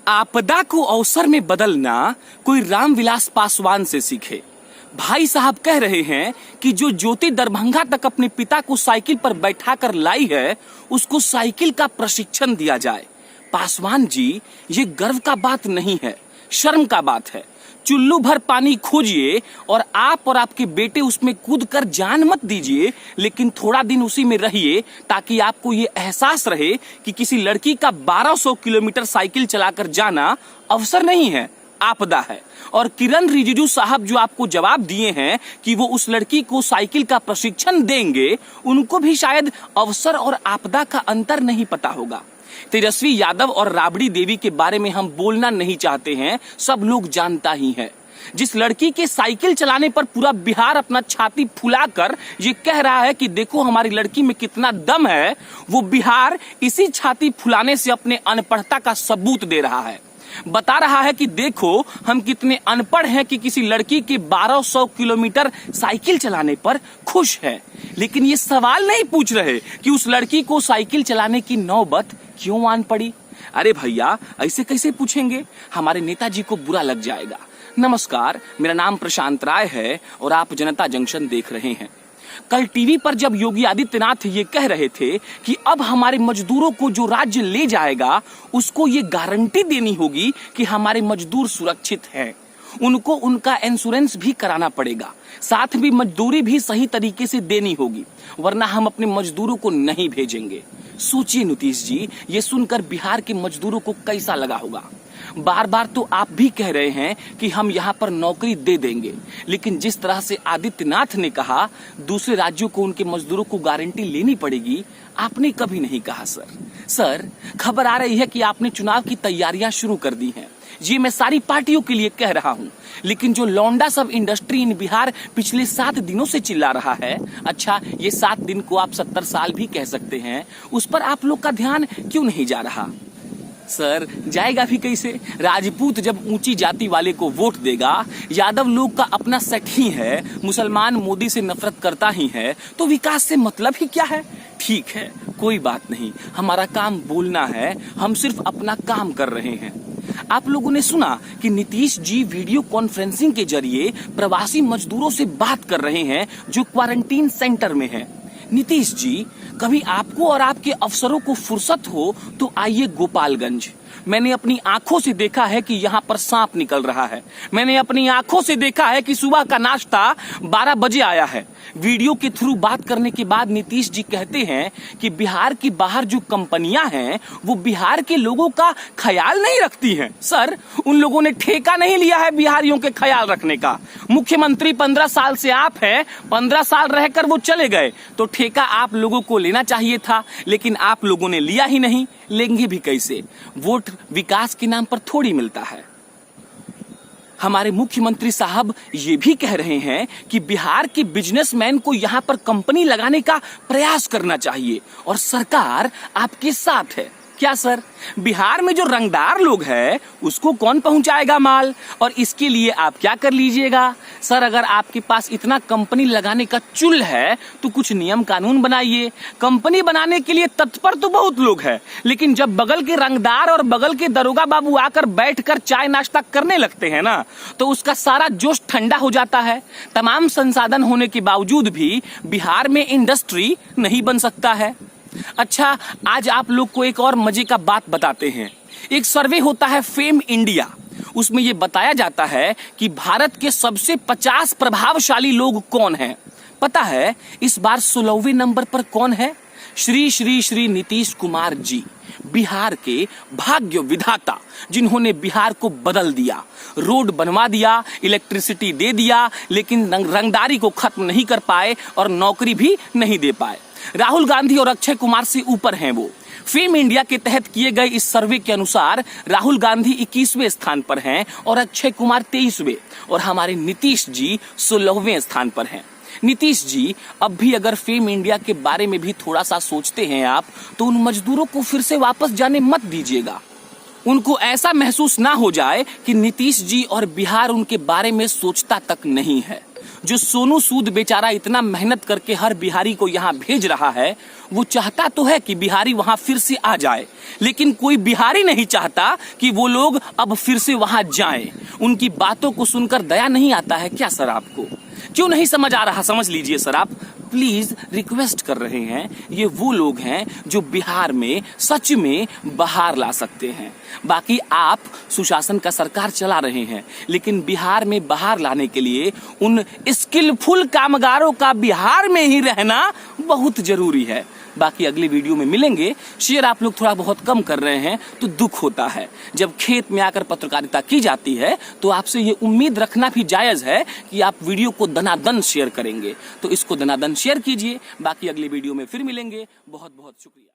आपदा को अवसर में बदलना कोई रामविलास पासवान से सीखे। भाई साहब कह रहे हैं कि जो ज्योति दरभंगा तक अपने पिता को साइकिल पर बैठाकर लाई है, उसको साइकिल का प्रशिक्षण दिया जाए। पासवान जी, ये गर्व का बात नहीं है, शर्म का बात है। चुल्लू भर पानी खोजिए और आप और आपके बेटे उसमें कूदकर जान मत दीजिए, लेकिन थोड़ा दिन उसी में रहिए ताकि आपको ये एहसास रहे कि किसी लड़की का 1200 किलोमीटर साइकिल चलाकर जाना अवसर नहीं है, आपदा है। और किरण रिजिजू साहब जो आपको जवाब दिए हैं कि वो उस लड़की को साइकिल का प्रशिक्षण देंगे, उनको भी शायद अवसर और आपदा का अंतर नहीं पता होगा। तेजस्वी यादव और राबड़ी देवी के बारे में हम बोलना नहीं चाहते हैं, सब लोग जानता ही है। जिस लड़की के साइकिल चलाने पर पूरा बिहार अपना छाती फुलाकर ये कह रहा है कि देखो हमारी लड़की में कितना दम है, वो बिहार इसी छाती फुलाने से अपने अनपढ़ता का सबूत दे रहा है। बता रहा है कि देखो हम कितने अनपढ़ हैं कि किसी लड़की के 1200 किलोमीटर साइकिल चलाने पर खुश है। लेकिन ये सवाल नहीं पूछ रहे कि उस लड़की को साइकिल चलाने की नौबत क्यों आन पड़ी। अरे भैया, ऐसे कैसे पूछेंगे, हमारे नेताजी को बुरा लग जाएगा। नमस्कार, मेरा नाम प्रशांत राय है और आप जनता जंक्शन देख रहे हैं। कल टीवी पर जब योगी आदित्यनाथ ये कह रहे थे कि अब हमारे मजदूरों को जो राज्य ले जाएगा उसको ये गारंटी देनी होगी कि हमारे मजदूर सुरक्षित हैं, उनको उनका इंश्योरेंस भी कराना पड़ेगा, साथ भी मजदूरी भी सही तरीके से देनी होगी, वरना हम अपने मजदूरों को नहीं भेजेंगे। सोचिए नीतीश जी, ये सुनकर बिहार के मजदूरों को कैसा लगा होगा। बार बार तो आप भी कह रहे हैं कि हम यहाँ पर नौकरी दे देंगे, लेकिन जिस तरह से आदित्यनाथ ने कहा दूसरे राज्यों को उनके मजदूरों को गारंटी लेनी पड़ेगी, आपने कभी नहीं कहा। सर, खबर आ रही है कि आपने चुनाव की तैयारियां शुरू कर दी हैं। जी, मैं सारी पार्टियों के लिए कह रहा हूँ, लेकिन जो लौंडा सब इंडस्ट्री इन बिहार पिछले 7 दिनों से चिल्ला रहा है, अच्छा ये 7 दिन को आप 70 साल भी कह सकते हैं, उस पर आप लोग का ध्यान क्यों नहीं जा रहा। सर, जाएगा भी कैसे? राजपूत जब ऊंची जाति वाले को वोट देगा, यादव लोग का अपना सेट ही है, मुसलमान मोदी से नफरत करता ही है, तो विकास से मतलब ही क्या है। ठीक है, कोई बात नहीं, हमारा काम बोलना है, हम सिर्फ अपना काम कर रहे हैं। आप लोगों ने सुना कि नीतीश जी वीडियो कॉन्फ्रेंसिंग के जरिए प्रवासी मजदूरों से बात कर रहे हैं जो क्वारंटीन सेंटर में हैं। नीतीश जी, कभी आपको और आपके अफसरों को फुर्सत हो तो आइए गोपालगंज। मैंने अपनी आंखों से देखा है कि यहाँ पर सांप निकल रहा है। मैंने अपनी आंखों से देखा है कि सुबह का नाश्ता 12 बजे आया है। वीडियो के थ्रू बात करने के बाद नीतीश जी कहते हैं कि बिहार की बाहर जो कंपनियां हैं वो बिहार के लोगों का ख्याल नहीं रखती हैं। सर, उन लोगों ने ठेका नहीं लिया है बिहारियों के ख्याल रखने का। मुख्यमंत्री 15 साल से आप हैं, 15 साल रहकर वो चले गए, तो ठेका आप लोगों को लेना चाहिए था, लेकिन आप लोगों ने लिया ही नहीं। लेंगे भी कैसे? वोट विकास के नाम पर थोड़ी मिलता है। हमारे मुख्यमंत्री साहब ये भी कह रहे हैं कि बिहार के बिजनेसमैन को यहाँ पर कंपनी लगाने का प्रयास करना चाहिए और सरकार आपके साथ है। क्या सर, बिहार में जो रंगदार लोग हैं उसको कौन पहुंचाएगा माल, और इसके लिए आप क्या कर लीजिएगा? सर, अगर आपके पास इतना कंपनी लगाने का चुल है तो कुछ नियम कानून बनाइए। कंपनी बनाने के लिए तत्पर तो बहुत लोग हैं, लेकिन जब बगल के रंगदार और बगल के दरोगा बाबू आकर बैठकर चाय नाश्ता करने लगते हैं ना, तो उसका सारा जोश ठंडा हो जाता है। तमाम संसाधन होने के बावजूद भी बिहार में इंडस्ट्री नहीं बन सकता है। अच्छा, आज आप लोग को एक और मजे का बात बताते हैं। एक सर्वे होता है फेम इंडिया, उसमें यह बताया जाता है कि भारत के सबसे 50 प्रभावशाली लोग कौन हैं। पता है इस बार 16वें नंबर पर कौन है? श्री श्री श्री नीतीश कुमार जी, बिहार के भाग्य विधाता, जिन्होंने बिहार को बदल दिया, रोड बनवा दिया, इलेक्ट्रिसिटी दे दिया, लेकिन रंगदारी को खत्म नहीं कर पाए और नौकरी भी नहीं दे पाए। राहुल गांधी और अक्षय कुमार से ऊपर हैं वो। फेम इंडिया के तहत किए गए इस सर्वे के अनुसार राहुल गांधी 21वें स्थान पर हैं और अक्षय कुमार 23वें, और हमारे नीतीश जी 16वें स्थान पर हैं। नीतीश जी, अब भी अगर फेम इंडिया के बारे में भी थोड़ा सा सोचते हैं आप, तो उन मजदूरों को फिर से वापस जाने मत दीजिएगा। उनको ऐसा महसूस ना हो जाए कि नीतीश जी और बिहार उनके बारे में सोचता तक नहीं है। जो सोनू सूद बेचारा इतना मेहनत करके हर बिहारी को यहाँ भेज रहा है, वो चाहता तो है कि बिहारी वहां फिर से आ जाए, लेकिन कोई बिहारी नहीं चाहता कि वो लोग अब फिर से वहां जाएं। उनकी बातों को सुनकर दया नहीं आता है क्या सर आपको? क्यों नहीं समझ आ रहा? समझ लीजिए सर आप, प्लीज रिक्वेस्ट कर रहे हैं। ये वो लोग हैं जो बिहार में सच में बहार ला सकते हैं। बाकी आप सुशासन का सरकार चला रहे हैं, लेकिन बिहार में बहार लाने के लिए उन स्किलफुल कामगारों का बिहार में ही रहना बहुत जरूरी है। बाकी अगली वीडियो में मिलेंगे। शेयर आप लोग थोड़ा बहुत कम कर रहे हैं तो दुख होता है। जब खेत में आकर पत्रकारिता की जाती है तो आपसे ये उम्मीद रखना भी जायज है कि आप वीडियो को दनादन शेयर करेंगे, तो इसको दनादन शेयर कीजिए। बाकी अगली वीडियो में फिर मिलेंगे। बहुत बहुत शुक्रिया।